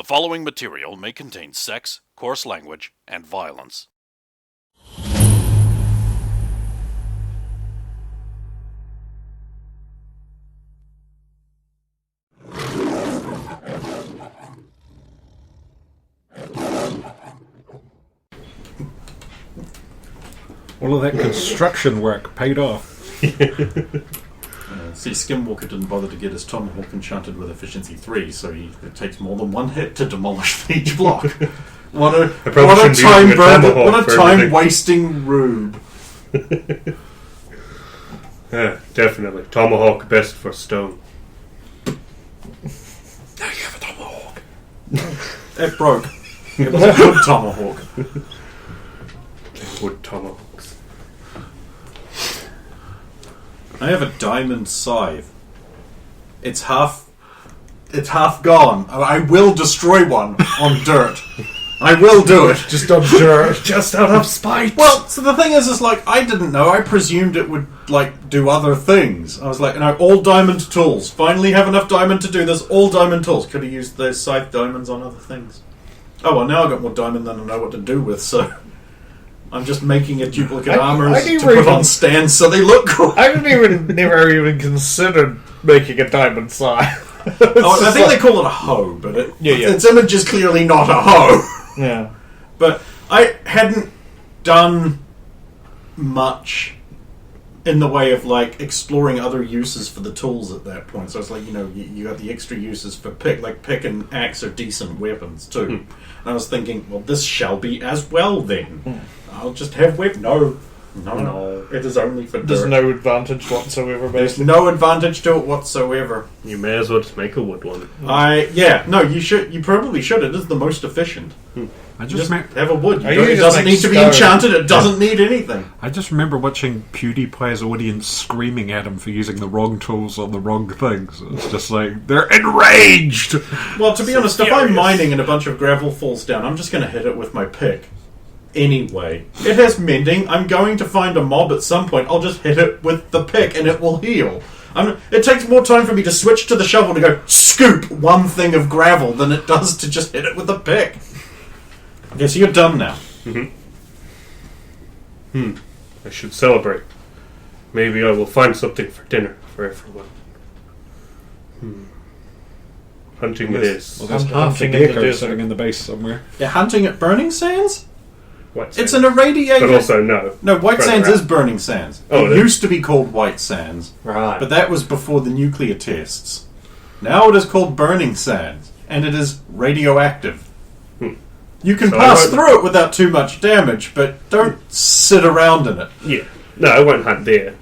following material may contain sex, coarse language, and violence. All of that construction work paid off. See, Skinwalker didn't bother to get his tomahawk enchanted with efficiency 3, so it takes more than one hit to demolish each block. What a time wasting rube. Yeah, definitely. Tomahawk best for stone. Now you have a tomahawk. It broke. It was a good tomahawk. Wood tomahawks. I have a diamond scythe. It's half gone. I will destroy one on dirt. I will do it. Just on dirt. Just out of spite. Well, so the thing is like, I didn't know. I presumed it would, like, do other things. I was like, all diamond tools. Finally have enough diamond to do this. All diamond tools. Could have used those scythe diamonds on other things. Oh, well, now I've got more diamond than I know what to do with, so... I'm just making a duplicate armor to put on stands so they look cool. I never even considered making a diamond scythe. I think they call it a hoe, but its image is clearly not a hoe. Yeah. But I hadn't done much in the way of, like, exploring other uses for the tools at that point. So it's like, you got the extra uses for pick. Like, pick and axe are decent weapons, too. And I was thinking, well, this shall be as well, then. I'll just have whip. No. It is only for dirt. There's no advantage whatsoever, basically. There's no advantage to it whatsoever. You may as well just make a wood one. You should. You probably should. It is the most efficient. I just have a wood. It doesn't need to be enchanted. It doesn't need anything. I just remember watching PewDiePie's audience screaming at him for using the wrong tools on the wrong things. It's just like, they're enraged! Well, to be honest, if I'm mining and a bunch of gravel falls down, I'm just going to hit it with my pick. Anyway, it has mending. I'm going to find a mob at some point. I'll just hit it with the pick and it will heal. It takes more time for me to switch to the shovel to go scoop one thing of gravel than it does to just hit it with the pick. Okay, so you're done now. I should celebrate. Maybe I will find something for dinner for everyone. Hunting it is. Well, there's half a deer sitting in the base somewhere. You're hunting at Burning Sands? White Sands. It's an irradiated... But also, no. No, White Sands is Burning Sands. It is? used to be called White Sands. Right. But that was before the nuclear tests. Now it is called Burning Sands. And it is radioactive. You can pass through it without too much damage, but don't sit around in it. Yeah. No, I won't hunt there.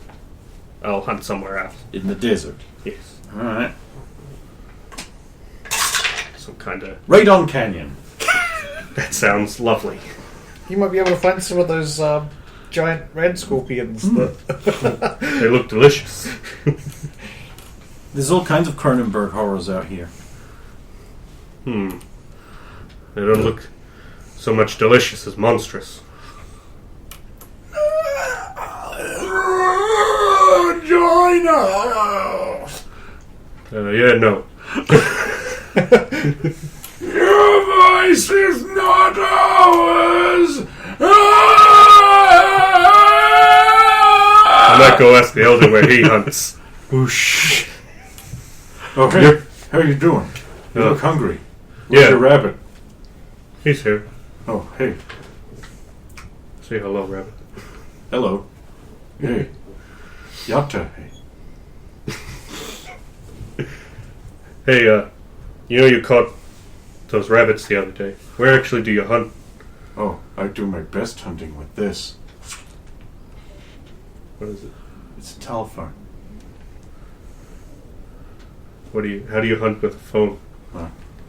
I'll hunt somewhere else. In the desert. Yes. Alright. Some kind of... Radon Canyon. That sounds lovely. You might be able to find some of those giant red scorpions. They look delicious. There's all kinds of Cronenberg horrors out here. They don't look so much delicious as monstrous. Join us! No. Your voice is not ours! I might go ask the elder where he hunts. Whoosh. Oh, hey. How you doing? You look hungry. Where's your rabbit? He's here. Oh, hey. Say hello, rabbit. Hello. Hey. Yatta. Hey, you caught those rabbits the other day. Where actually do you hunt? Oh, I do my best hunting with this. What is it? It's a telephone. How do you hunt with a phone?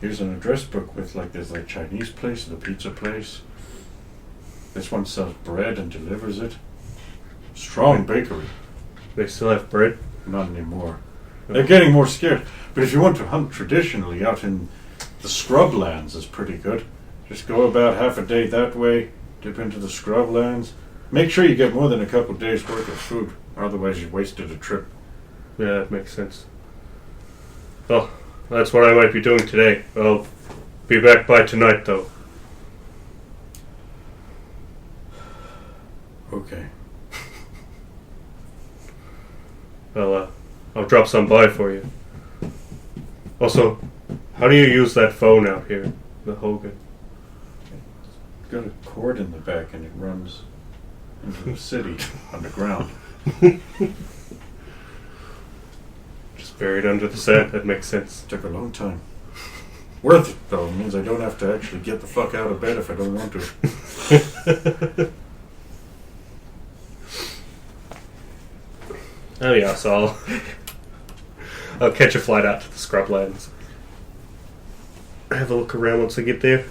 Here's an address book with, there's Chinese place and a pizza place. This one sells bread and delivers it. Strong bakery. They still have bread? Not anymore. They're getting more scarce. But if you want to hunt traditionally, out in the scrublands is pretty good. Just go about half a day that way, dip into the scrublands. Make sure you get more than a couple days' worth of food, otherwise you wasted a trip. Yeah, that makes sense. Well, that's what I might be doing today. I'll Be back by tonight, though. Okay. I'll drop some by for you. Also, how do you use that phone out here, the Hogan? It's got a cord in the back and it runs into the city underground. Just buried under the sand. That makes sense. Took a long time. Worth it, though. It means I don't have to actually get the fuck out of bed if I don't want to. Oh yeah, so I'll catch a flight out to the scrublands. Have a look around once I get there.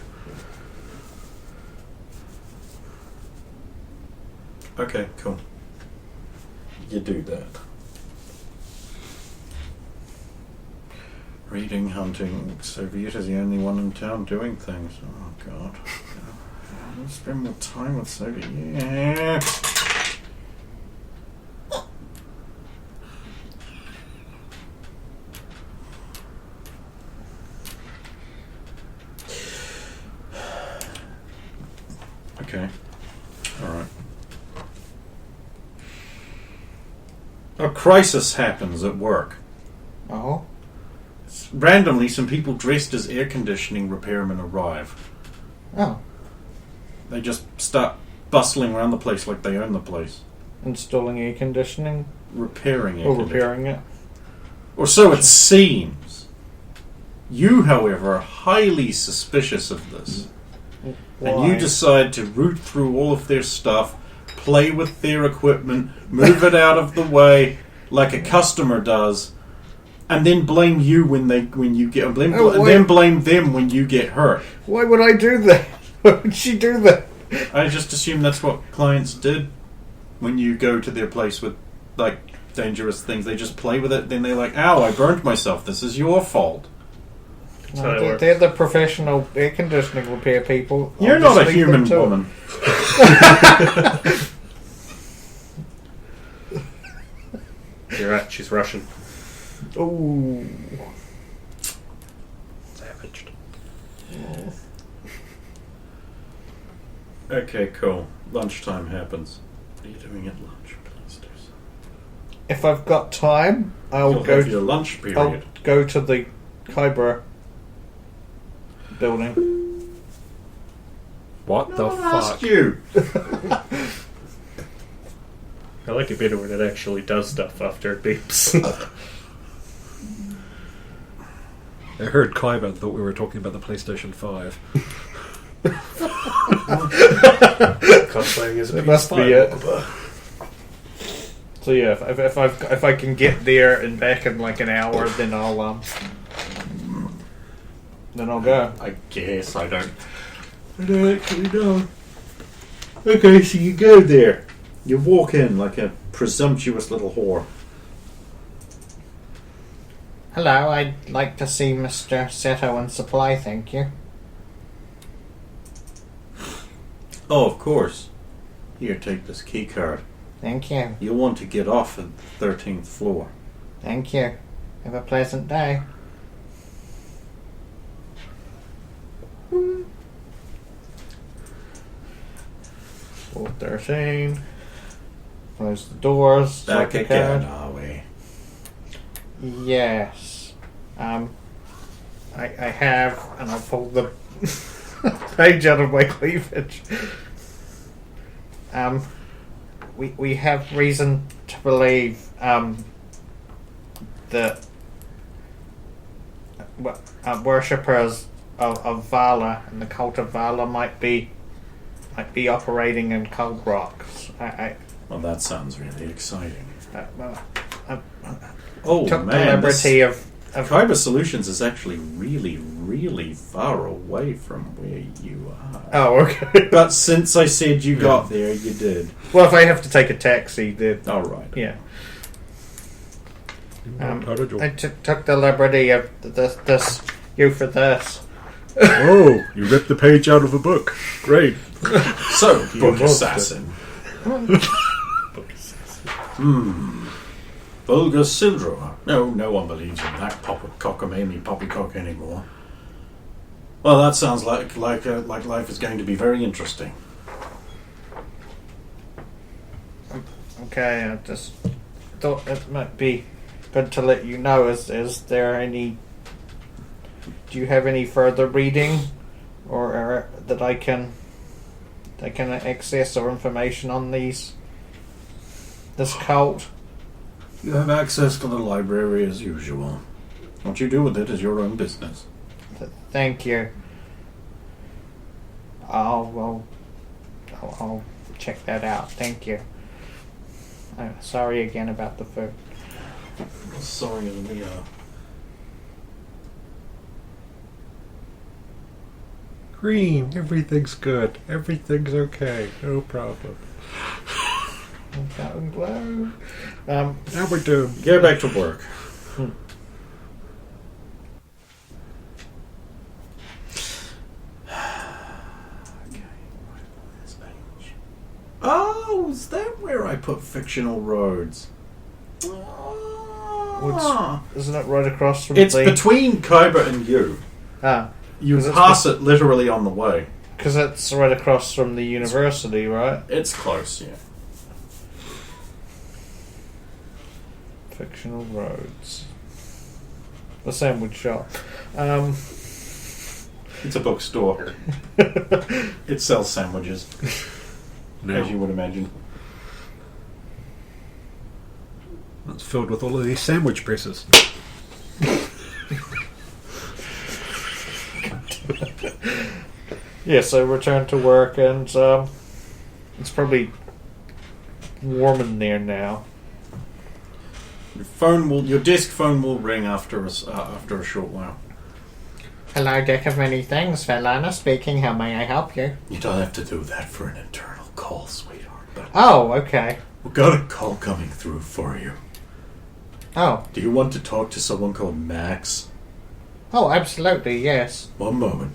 Okay, cool. You do that. Reading, hunting. Soviet the only one in town doing things. Oh god. Let's spend more time with Soviet. Okay. Alright. A crisis happens at work. Oh? Randomly, some people dressed as air conditioning repairmen arrive. Oh. They just start bustling around the place like they own the place. Installing air conditioning? Repairing air Or conditioning. repairing it? Or so it seems. You, however, are highly suspicious of this. Why? And you decide to root through all of their stuff, play with their equipment, move it out of the way like a customer does, and then blame you when you get and then blame them when you get hurt. Why would I do that? Why would she do that? I just assume that's what clients did when you go to their place with like dangerous things. They just play with it, then they're like, "Ow, I burnt myself. This is your fault." That's how it works. They're the professional air conditioning repair people. You're I'll not just a leave them human to it. woman. You're right, she's Russian. Ooh. Savaged. Okay, cool. Lunchtime happens. What are you doing at lunch? Please do something. If I've got time, I'll You'll go. have your lunch period. I'll go to the Kyber building. What No the one asked fuck? you. I like it better when it actually does stuff after it beeps. I heard Kyber and thought we were talking about the PlayStation 5. Cosplaying as a It must be PS5. it. So yeah, if I can get there and back in like an hour, then I'll go. I guess I don't actually know. Okay, so you go there. You walk in like a presumptuous little whore. Hello, I'd like to see Mr. Seto and Supply, thank you. Oh, of course. Here, take this key card. Thank you. You'll want to get off at the 13th floor. Thank you. Have a pleasant day. Floor 13. Close the doors. Back swipe the again, card. are we? Yes. I have, and I'll pull the page out of my cleavage. We have reason to believe that worshippers of Vala and the cult of Vala might be operating in Cold Rocks. Well, that sounds really exciting. I Oh, took the man. liberty of Kyber Solutions is actually really, really far away from where you are. Oh, okay. But since I said you got there, you did. Well, if I have to take a taxi, then Alright. yeah. Total I took the liberty of this you for this. Oh, you ripped the page out of a book. Great. So, Book monster. Assassin. Vulgar Sildro. No one believes in that cockamamie poppycock anymore. Well, that sounds like life is going to be very interesting. Okay, I just thought it might be good to let you know. Is there any? Do you have any further reading, or that I can access or information on this cult? You have access to the library as usual. What you do with it is your own business. Thank you. I'll check that out. Thank you. Sorry again about the food. Sorry, we Green, everything's good. Everything's okay. No problem. I'm glad. Now we're doomed. get back to work. Oh, is that where I put fictional roads? Isn't it right across from It's the... between Kyber and you. You 'Cause it's pass it literally on the way. Because it's right across from the university, right? It's close, yeah. Fictional roads. The sandwich shop. It's a bookstore. It sells sandwiches, as you would imagine. It's filled with all of these sandwich presses. Yeah, so return to work, and it's probably warm in there now. Your desk phone will ring after a short while. Hello, deck of many things. Felana speaking. How may I help you? You don't have to do that for an internal call, sweetheart. But Oh, okay. we've got a call coming through for you. Oh, Do you want to talk to someone called Max? absolutely, yes. One moment.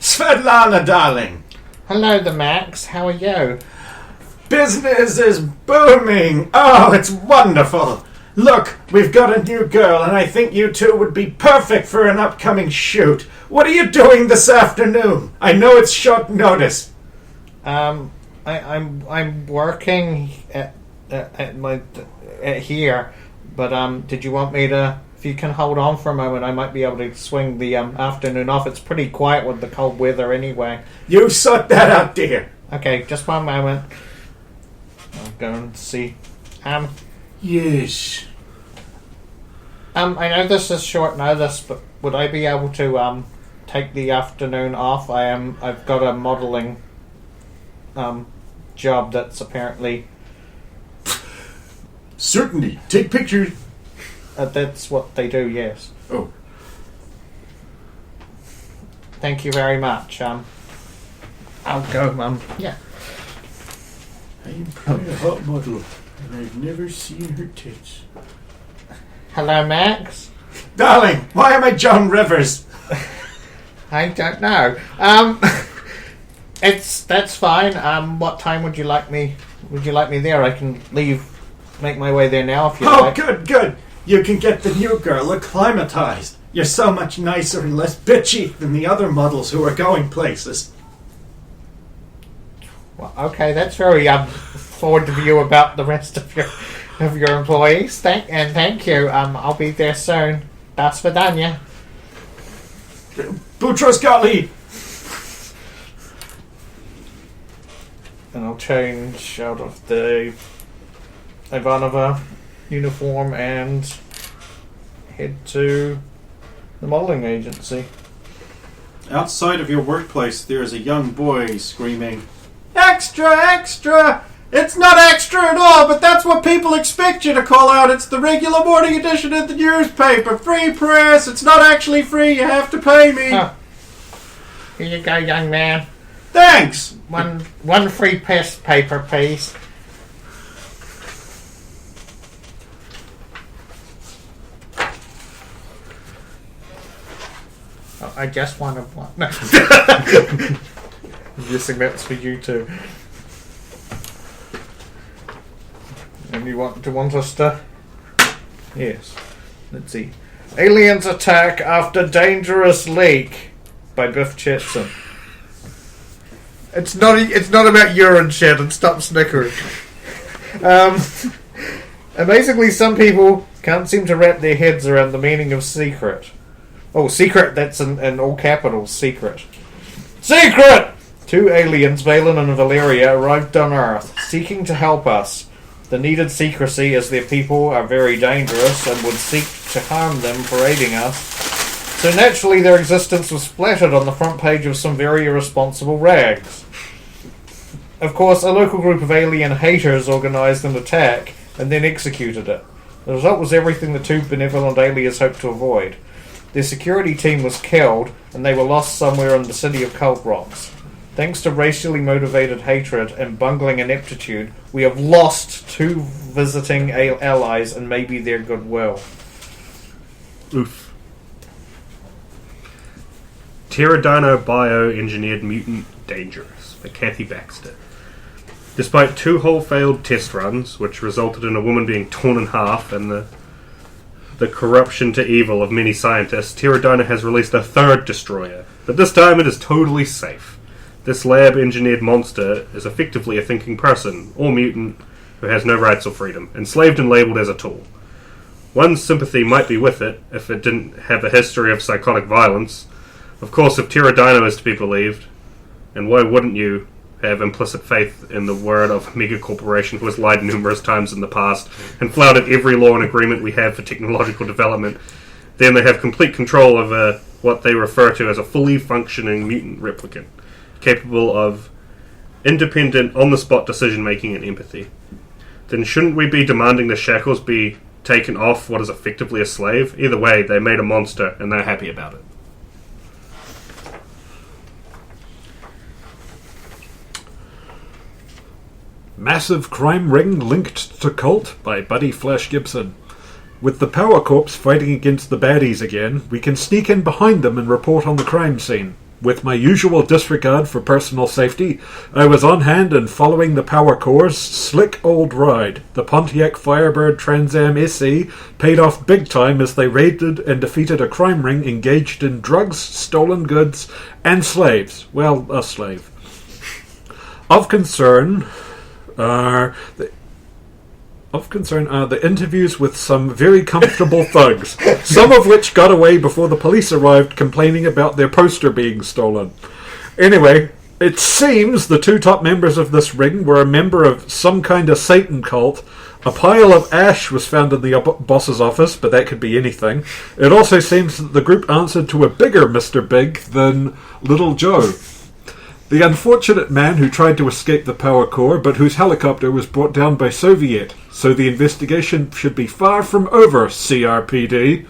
Svetlana, darling! Hello, the Max. How are you? Business is booming! Oh, it's wonderful! Look, we've got a new girl, and I think you two would be perfect for an upcoming shoot. What are you doing this afternoon? I know it's short notice. I'm working at here, but did you want me to? If you can hold on for a moment, I might be able to swing the afternoon off. It's pretty quiet with the cold weather anyway. You sort that out, dear. Okay, just one moment. I'll go and see. Yes. I know this is short notice, but would I be able to take the afternoon off? I've got a modelling job that's apparently Certainly. Take pictures. that's what they do. Yes. Oh. Thank you very much. I'll go. Yeah. I employ a hot model, and I've never seen her tits. Hello, Max. Darling, why am I John Rivers? I don't know. That's fine. What time would you like me? Would you like me there? I can make my way there now if you like. Good. You can get the new girl acclimatized. You're so much nicer and less bitchy than the other models who are going places. Well, okay, that's very forward of you about the rest of your employees. Thank you. I'll be there soon. Das Vidania. Boutros Gali! And I'll change out of the Ivanova uniform and head to the modeling agency. Outside of your workplace, there's a young boy screaming, "Extra, extra! It's not extra at all, but that's what people expect you to call out. It's the regular morning edition of the newspaper. Free press. It's not actually free. You have to pay me." Oh. Here you go, young man. Thanks! One free press paper, please. Oh, I just want one. No. I'm guessing that's for you too. And you want us to? Yes. Let's see. Aliens attack after dangerous leak by Biff Chetson. It's not about urine shit, and stop snickering. Amazingly, some people can't seem to wrap their heads around the meaning of secret. Oh, secret, that's in all capitals, secret. Secret! 2 aliens, Valen and Valeria, arrived on Earth, seeking to help us. The needed secrecy, as their people are very dangerous and would seek to harm them for aiding us. So naturally their existence was splattered on the front page of some very irresponsible rags. Of course, a local group of alien haters organised an attack and then executed it. The result was everything the 2 benevolent aliens hoped to avoid. Their security team was killed, and they were lost somewhere in the city of Cult Rocks. Thanks to racially motivated hatred and bungling ineptitude, we have lost 2 visiting allies and maybe their goodwill. Oof. Pterodino bioengineered mutant dangerous by Kathy Baxter. Despite 2 whole failed test runs, which resulted in a woman being torn in half and the corruption to evil of many scientists, Pterodino has released a 3rd destroyer, but this time it is totally safe. This lab-engineered monster is effectively a thinking person, or mutant, who has no rights or freedom, enslaved and labelled as a tool. One's sympathy might be with it, if it didn't have a history of psychotic violence. Of course, if Pterodino is to be believed, and why wouldn't you have implicit faith in the word of a mega corporation who has lied numerous times in the past and flouted every law and agreement we have for technological development, then they have complete control over what they refer to as a fully functioning mutant replicant, capable of independent, on-the-spot decision-making and empathy. Then shouldn't we be demanding the shackles be taken off what is effectively a slave? Either way, they made a monster and they're happy about it. Massive crime ring linked to cult by Buddy Flash Gibson. With the Power Corps fighting against the baddies again, we can sneak in behind them and report on the crime scene. With my usual disregard for personal safety, I was on hand and following the Power Corps' slick old ride. The Pontiac Firebird Trans Am SE paid off big time as they raided and defeated a crime ring engaged in drugs, stolen goods, and slaves. Well, a slave. Of concern are the interviews with some very comfortable thugs, some of which got away before the police arrived complaining about their poster being stolen. Anyway, it seems the 2 top members of this ring were a member of some kind of Satan cult. A pile of ash was found in the boss's office, but that could be anything. It also seems that the group answered to a bigger Mr. Big than Little Joe. The unfortunate man who tried to escape the Power Corps, but whose helicopter was brought down by Soviet. So the investigation should be far from over, CRPD.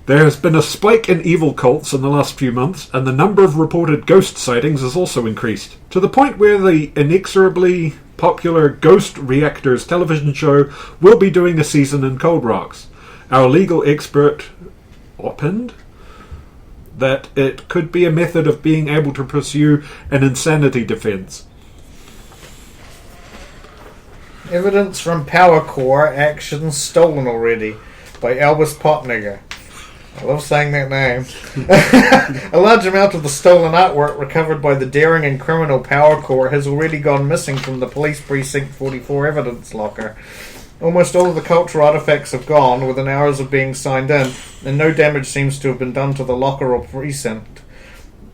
There has been a spike in evil cults in the last few months, and the number of reported ghost sightings has also increased, to the point where the inexorably popular Ghost Reactors television show will be doing a season in Cold Rocks. Our legal expert opined that it could be a method of being able to pursue an insanity defense. Evidence from Power Core actions stolen already by Albus Potnigger. I love saying that name. A large amount of the stolen artwork recovered by the daring and criminal Power Core has already gone missing from the Police Precinct 44 evidence locker. Almost all of the cultural artifacts have gone within hours of being signed in, and no damage seems to have been done to the locker or precinct.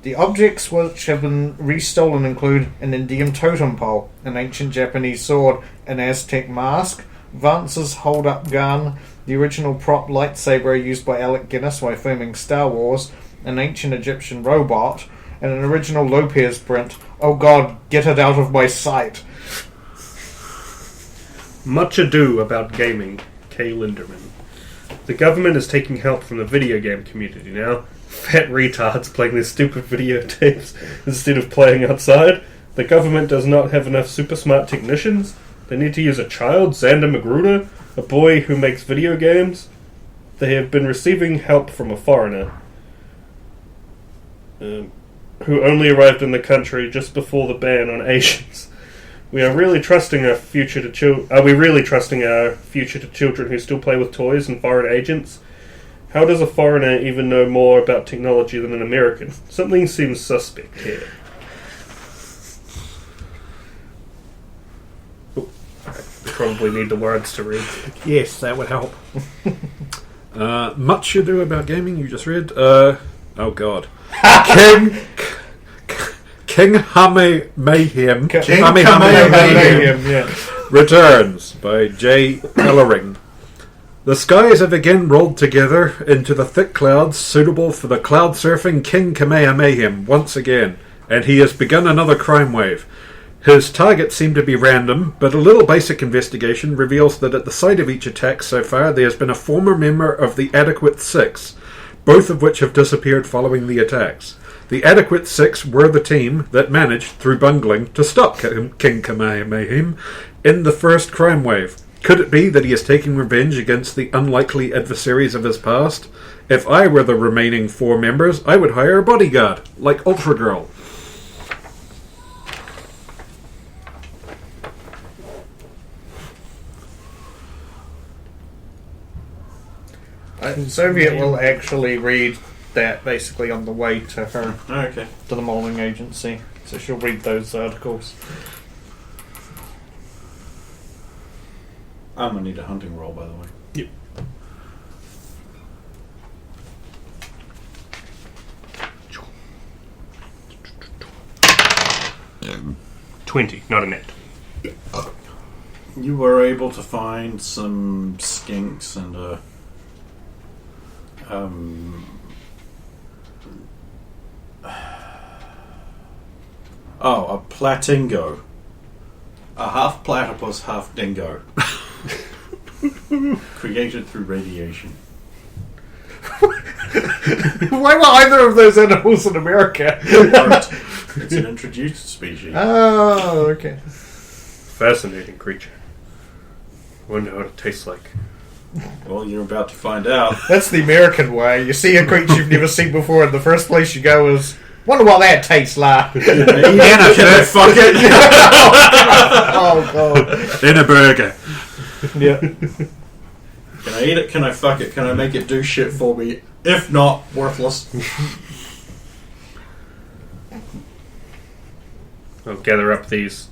The objects which have been restolen include an Indian totem pole, an ancient Japanese sword, an Aztec mask, Vance's hold-up gun, the original prop lightsaber used by Alec Guinness while filming Star Wars, an ancient Egyptian robot, and an original Lopez print, "Oh God, get it out of my sight." Much ado about gaming, Kay Linderman. The government is taking help from the video game community now. Fat retards playing their stupid videotapes instead of playing outside. The government does not have enough super smart technicians. They need to use a child, Xander Magruder, a boy who makes video games. They have been receiving help from a foreigner who only arrived in the country just before the ban on Asians. We are really trusting our future to Are we really trusting our future to children who still play with toys and foreign agents? How does a foreigner even know more about technology than an American? Something seems suspect here. Oh, I probably need the words to read. Yes, that would help. Much Ado About Gaming, you just read. Oh god. King Hame Mayhem. King Hame Mayhem, yeah. Returns by J. Ellering. The skies have again rolled together into the thick clouds suitable for the cloud surfing King Kamehameha once again, and he has begun another crime wave. His targets seem to be random, but a little basic investigation reveals that at the site of each attack so far there has been a former member of the Adequate Six, both of which have disappeared following the attacks. The Adequate Six were the team that managed, through bungling, to stop King Kamehameha in the first crime wave. Could it be that he is taking revenge against the unlikely adversaries of his past? If I were the remaining 4 members, I would hire a bodyguard, like Ultra Girl. Soviet will actually read that basically on the way to her, Okay. to the modelling agency. So she'll read those articles. I'm gonna need a hunting roll, by the way. Yep. $20, not a net. You were able to find some skinks and a platingo. A half platypus, half dingo. Created through radiation. Why were either of those animals in America? It's an introduced species. Oh, okay. Fascinating creature. Wonder what it tastes like. Well, you're about to find out. That's the American way. You see a creature you've never seen before, and the first place you go is, wonder what that tastes like. In a Fuck it. Oh, God. In a burger. Yeah. Can I eat it? Can I fuck it? Can I make it do shit for me? If not, worthless. I'll gather up these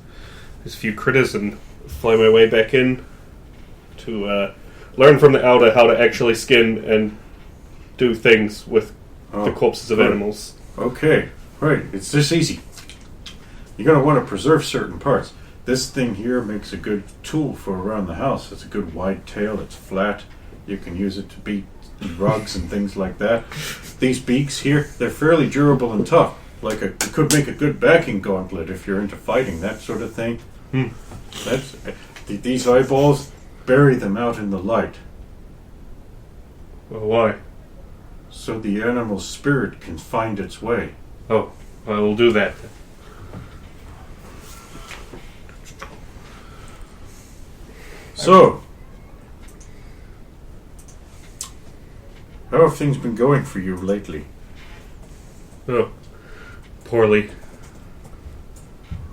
few critters and fly my way back in to learn from the Elder how to actually skin and do things with the corpses of animals. Okay, right. It's this easy. You're going to want to preserve certain parts. This thing here makes a good tool for around the house. It's a good wide tail. It's flat. You can use it to beat rugs and things like that. These beaks here, they're fairly durable and tough. Like it could make a good backing gauntlet if you're into fighting, that sort of thing. That's these eyeballs. Bury them out in the light, Well, why? so the animal's spirit can find its way. Oh, I will do that. So, how have things been going for you lately? Oh, poorly.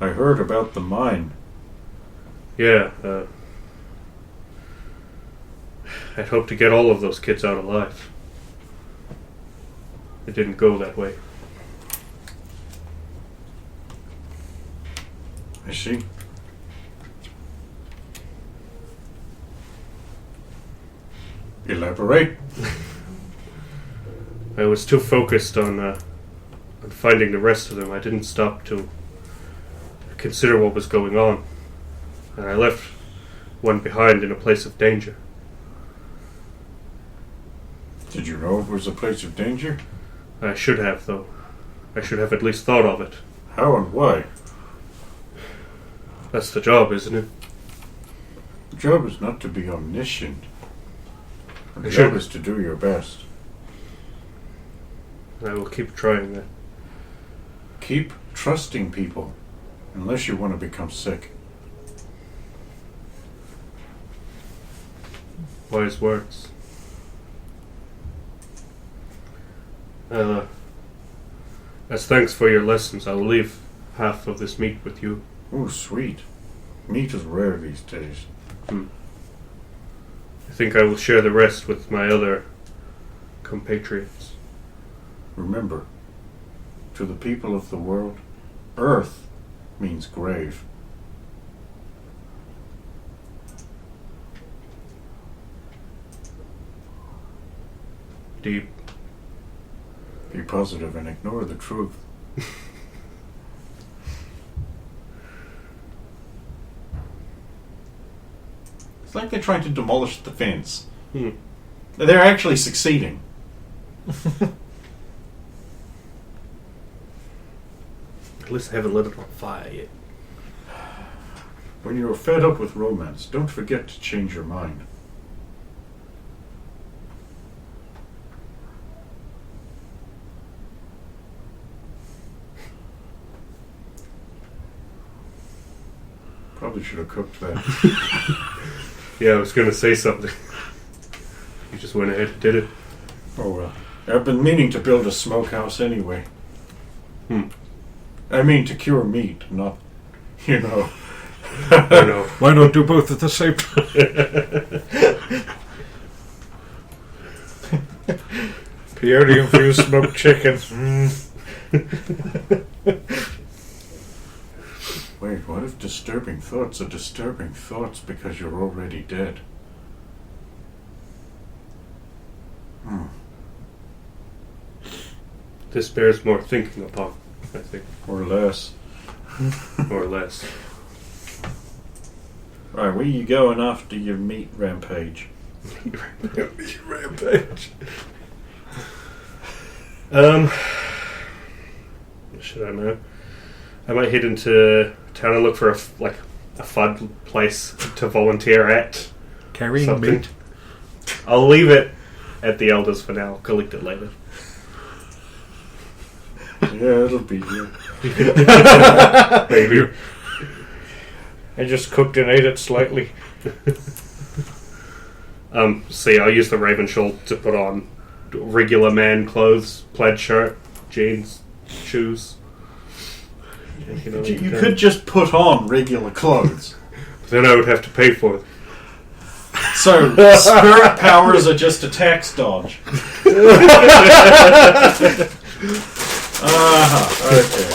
I heard about the mine. Yeah, I'd hoped to get all of those kids out alive. It didn't go that way. I see. Elaborate. I was too focused on finding the rest of them. I didn't stop to consider what was going on. And I left one behind in a place of danger. Did you know it was a place of danger? I should have, though. I should have at least thought of it. How and why? That's the job, isn't it? The job is not to be omniscient. The Sure. job is to do your best. I will keep trying that. Keep trusting people, unless you want to become sick. Wise words. As thanks for your lessons, I will leave half of this meat with you. Oh, sweet. Meat is rare these days. I think I will share the rest with my other compatriots. Remember, to the people of the world, Earth means grave. Deep. Be positive and ignore the truth. It's like they're trying to demolish the fence. They're actually succeeding. At least I haven't lit it on fire yet. When you're fed up with romance, don't forget to change your mind. Probably should have cooked that. Yeah, I was going to say something. You just went ahead and did it. Oh well. I've been meaning to build a smokehouse anyway. I mean to cure meat, not, you know. I know. Why not do both at the same time? Peyote infused smoked chicken. Wait, what if disturbing thoughts are disturbing thoughts because you're already dead? This bears more thinking upon, I think. Or less. More or less. Right, where you going after your meat rampage? Rampage. Should I know? I might head into town and look for a fun place to volunteer at. Carrying Something. meat. I'll leave it at the elders for now. I'll collect it later. Yeah, it'll be here. Maybe. I just cooked and ate it slightly. See, I'll use the raven shawl to put on regular man clothes, plaid shirt, jeans, shoes. You know, You could just put on regular clothes. then I would have to pay for them. So, spirit powers are just a tax dodge. Okay.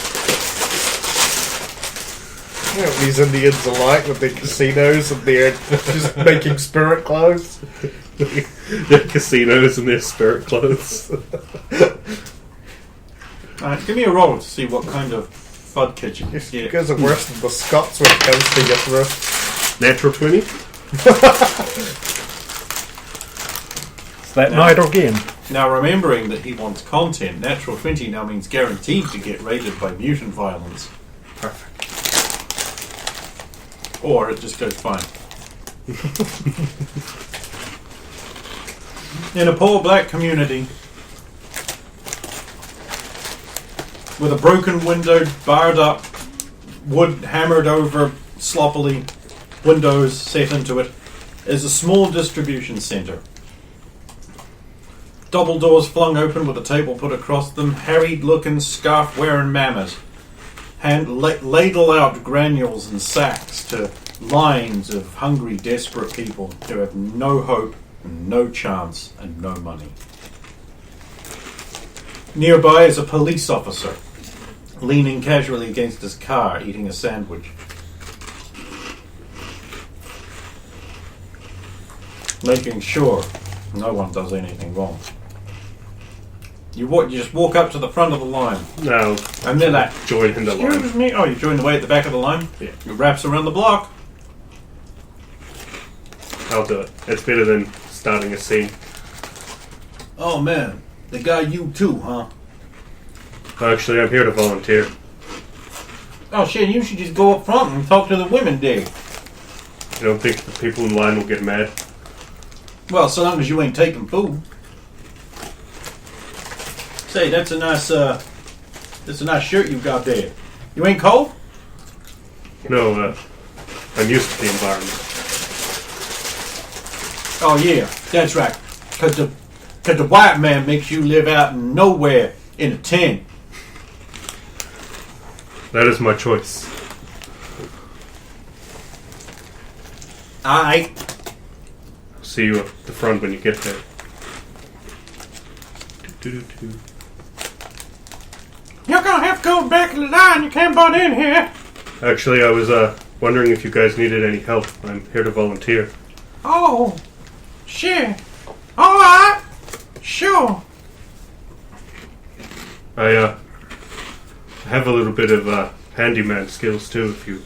You know what these Indians are like with their casinos and they're just making spirit clothes. Their casinos and their spirit clothes. Alright, give me a roll to see what kind of fud kit you can You get. guys are worse than the Scots when it comes to your thrift. Natural 20? It's that night again. Now, remembering that he wants content, natural 20 now means guaranteed to get raided by mutant violence. Perfect. Or it just goes fine. In a poor black community, with a broken window, barred up, wood hammered over sloppily, windows set into it, is a small distribution centre. Double doors flung open with a table put across them, harried-looking, scarf-wearing mammas ladle out granules and sacks to lines of hungry, desperate people who have no hope, no chance, and no money. Nearby is a police officer, leaning casually against his car, eating a sandwich. Making sure no one does anything wrong. You just walk up to the front of the line, No, and they're like, join in the line. "Excuse me." Oh, you join the way at the back of the line? Yeah. It wraps around the block. I'll do it. It's better than starting a scene. Oh man, they got you too, huh? Actually, I'm here to volunteer. Oh shit, you should just go up front and talk to the women there. You don't think the people in line will get mad? Well, so long as you ain't taking food. Say, that's a nice shirt you got there. You ain't cold? No, I'm used to the environment. Oh yeah, that's right. Cause the white man makes you live out in nowhere in a tent. That is my choice. Aight. See you at the front when you get there. Do-do-do. You're gonna have to go back in the line. You can't butt in here. Actually, I was wondering if you guys needed any help. I'm here to volunteer. Oh, shit. Alright. Sure. I have a little bit of handyman skills too. If you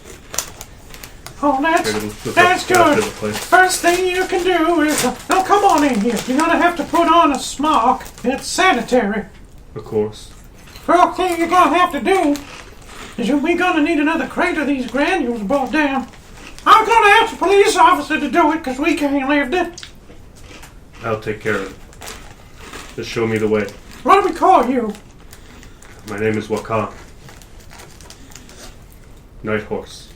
Oh, care to look that's up after good. the place. First thing you can do is, now come on in here. You're gonna have to put on a smock. It's sanitary. Of course. First thing you're gonna have to do is we're gonna need another crate of these granules brought down. I'm gonna ask a police officer to do it because we can't lift it. I'll take care of it. Just show me the way. What do we call you? My name is Wakan. Night Horse.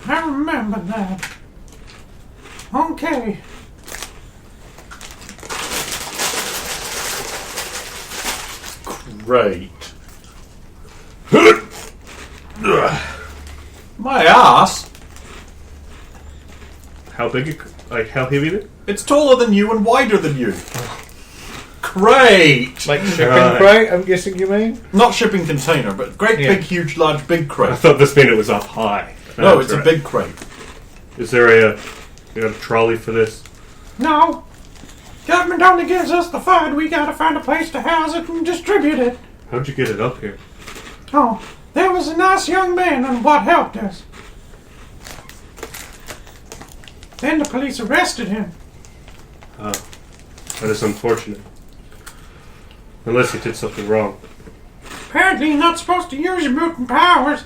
I remember that. Okay. Great. My ass. How big? How heavy is it? It's taller than you and wider than you. Great. Like shipping Right. crate, I'm guessing you mean? Not shipping container, but great, Yeah. big, huge, large, big I crate. thought this meant it was up high. No, That's it's a right. big crate. Is there you got a trolley for this? No. Government only gives us the FUD. We gotta find a place to house it and distribute it. How'd you get it up here? Oh, there was a nice young man and what helped us. Then the police arrested him. Oh, that is unfortunate. Unless he did something wrong. Apparently you're not supposed to use your mutant powers.